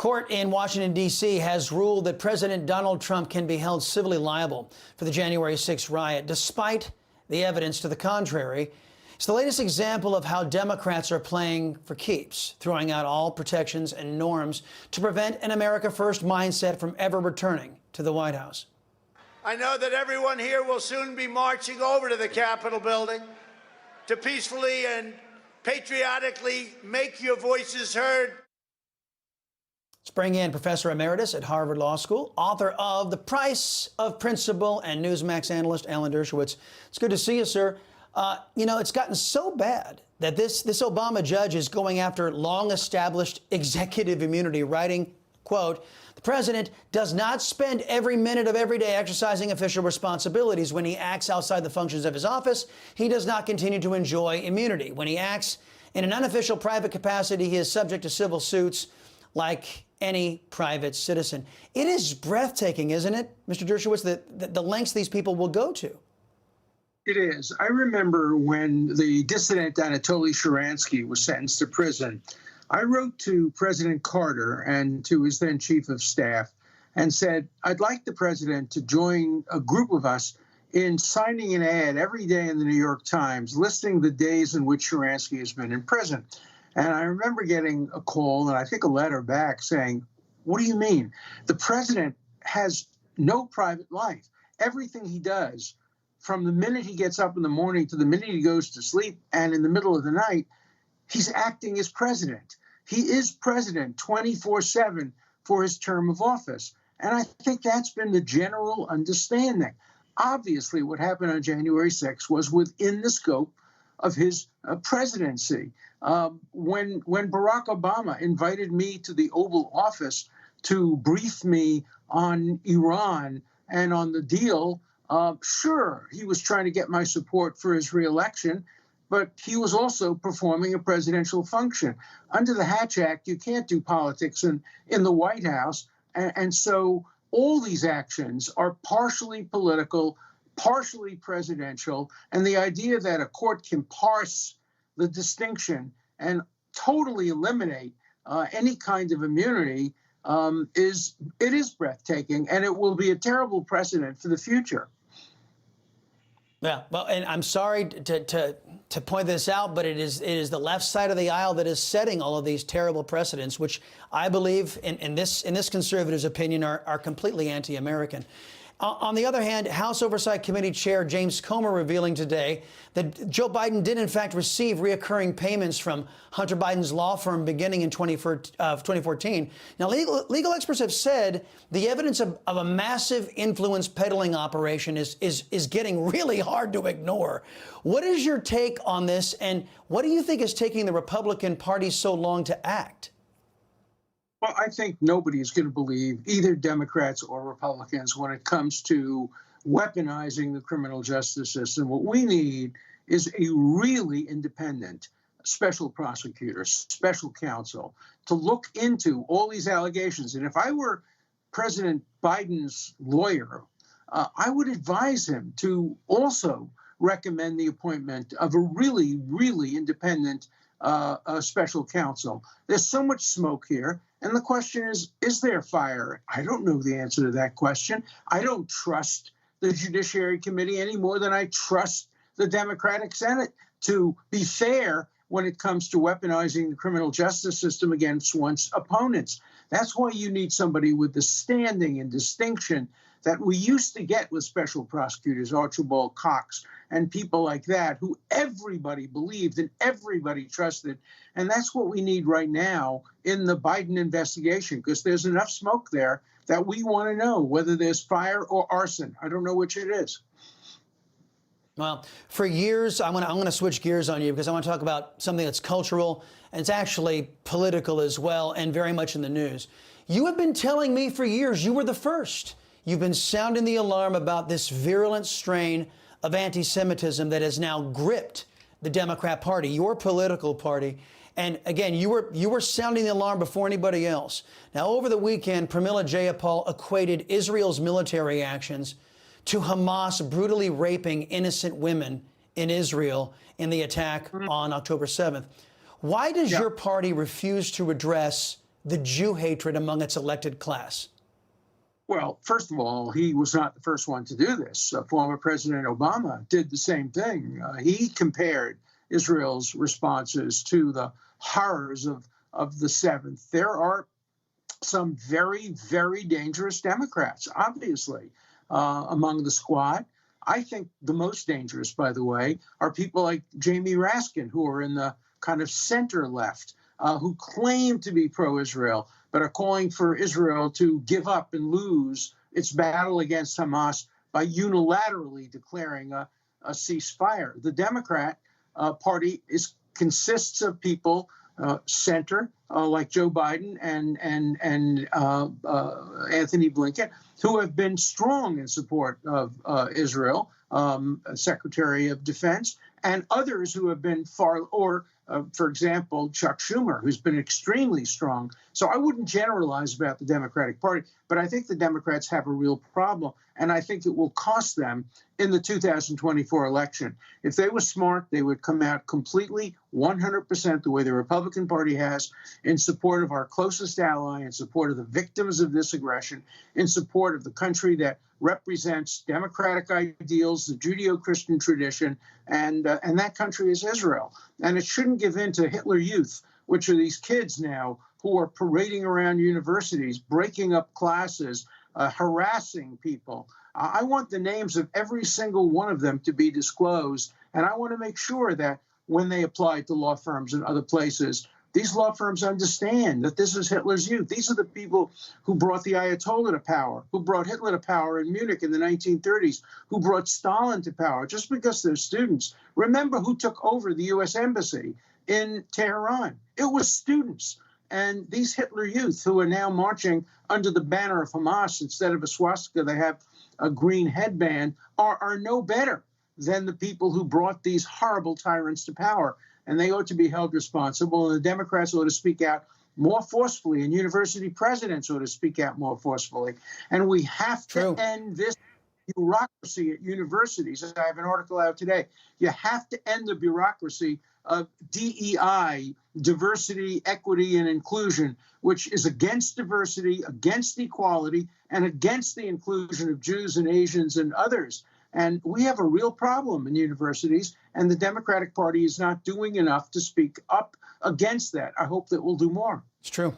court in Washington, D.C. has ruled that President Donald Trump can be held civilly liable for the January 6th riot, despite the evidence to the contrary. It's the latest example of how Democrats are playing for keeps, throwing out all protections and norms to prevent an America First mindset from ever returning to the White House. I know that everyone here will soon be marching over to the Capitol building to peacefully and patriotically make your voices heard. Let's bring in Professor Emeritus at Harvard Law School, author of The Price of Principle, and Newsmax analyst Alan Dershowitz. It's good to see you, sir. It's gotten so bad that this Obama judge is going after long-established executive immunity, writing, quote, "The president does not spend every minute of every day exercising official responsibilities. When he acts outside the functions of his office, he does not continue to enjoy immunity. When he acts in an unofficial private capacity, he is subject to civil suits like any private citizen." It is breathtaking, isn't it, Mr. Dershowitz, the lengths these people will go to? It is. I remember when the dissident Anatoly Sharansky was sentenced to prison, I wrote to President Carter and to his then chief of staff and said, I'd like the president to join a group of us in signing an ad every day in the New York Times listing the days in which Sharansky has been in prison. And I remember getting a call and I think a letter back saying, what do you mean? The president has no private life. Everything he does, from the minute he gets up in the morning to the minute he goes to sleep and in the middle of the night, he's acting as president. He is president 24/7 for his term of office. And I think that's been the general understanding. Obviously, what happened on January 6th was within the scope of his presidency. When Barack Obama invited me to the Oval Office to brief me on Iran and on the deal, sure, he was trying to get my support for his reelection, but he was also performing a presidential function. Under the Hatch Act, you can't do politics in the White House. And so all these actions are partially political, partially presidential. And the idea that a court can parse the distinction and totally eliminate any kind of immunity is breathtaking. And it will be a terrible precedent for the future. Yeah, well, and I'm sorry to point this out, but it is the left side of the aisle that is setting all of these terrible precedents, which I believe, in this conservative's opinion, are completely anti-American. On the other hand, House Oversight Committee Chair James Comer revealing today that Joe Biden did, in fact, receive reoccurring payments from Hunter Biden's law firm beginning in 2014. Now, legal experts have said the evidence of a massive influence peddling operation is getting really hard to ignore. What is your take on this, and what do you think is taking the Republican Party so long to act? Well, I think nobody is going to believe either Democrats or Republicans when it comes to weaponizing the criminal justice system. What we need is a really independent special prosecutor, special counsel to look into all these allegations. And if I were President Biden's lawyer, I would advise him to also recommend the appointment of a really, really independent special counsel. There's so much smoke here. And the question is there fire? I don't know the answer to that question. I don't trust the Judiciary Committee any more than I trust the Democratic Senate to be fair when it comes to weaponizing the criminal justice system against one's opponents. That's why you need somebody with the standing and distinction that we used to get with special prosecutors, Archibald Cox, and people like that, who everybody believed and everybody trusted. And that's what we need right now in the Biden investigation, because there's enough smoke there that we want to know whether there's fire or arson. I don't know which it is. Well, for years, I'm going to switch gears on you because I want to talk about something that's cultural and it's actually political as well and very much in the news. You have been telling me for years you were the first. You've been sounding the alarm about this virulent strain of anti-Semitism that has now gripped the Democrat Party, your political party. And again, you were sounding the alarm before anybody else. Now, over the weekend, Pramila Jayapal equated Israel's military actions to Hamas brutally raping innocent women in Israel in the attack on October 7th. Why does your party refuse to address the Jew hatred among its elected class? Well, first of all, he was not the first one to do this. Former President Obama did the same thing. He compared Israel's responses to the horrors of the 7th. There are some very, very dangerous Democrats, obviously, among the squad. I think the most dangerous, by the way, are people like Jamie Raskin, who are in the kind of center left, who claim to be pro-Israel, but are calling for Israel to give up and lose its battle against Hamas by unilaterally declaring a ceasefire. The Democrat Party consists of people center like Joe Biden and Anthony Blinken, who have been strong in support of Israel, Secretary of Defense, and others who have been for example, Chuck Schumer, who's been extremely strong. So I wouldn't generalize about the Democratic Party, but I think the Democrats have a real problem, and I think it will cost them in the 2024 election. If they were smart, they would come out completely 100% the way the Republican Party has, in support of our closest ally, in support of the victims of this aggression, in support of the country that represents democratic ideals, the Judeo-Christian tradition, and that country is Israel. And it shouldn't give in to Hitler Youth, which are these kids now who are parading around universities, breaking up classes, harassing people. I want the names of every single one of them to be disclosed, and I want to make sure that when they apply to law firms and other places, these law firms understand that this is Hitler's Youth. These are the people who brought the Ayatollah to power, who brought Hitler to power in Munich in the 1930s, who brought Stalin to power just because they're students. Remember who took over the U.S. Embassy in Tehran? It was students. And these Hitler Youth who are now marching under the banner of Hamas, instead of a swastika, they have a green headband, are no better than the people who brought these horrible tyrants to power. And they ought to be held responsible. And the Democrats ought to speak out more forcefully, and university presidents ought to speak out more forcefully. And we have to end this bureaucracy at universities. I have an article out today. You have to end the bureaucracy of DEI, diversity, equity, and inclusion, which is against diversity, against equality, and against the inclusion of Jews and Asians and others. And we have a real problem in universities, and the Democratic Party is not doing enough to speak up against that. I hope that we'll do more. It's true.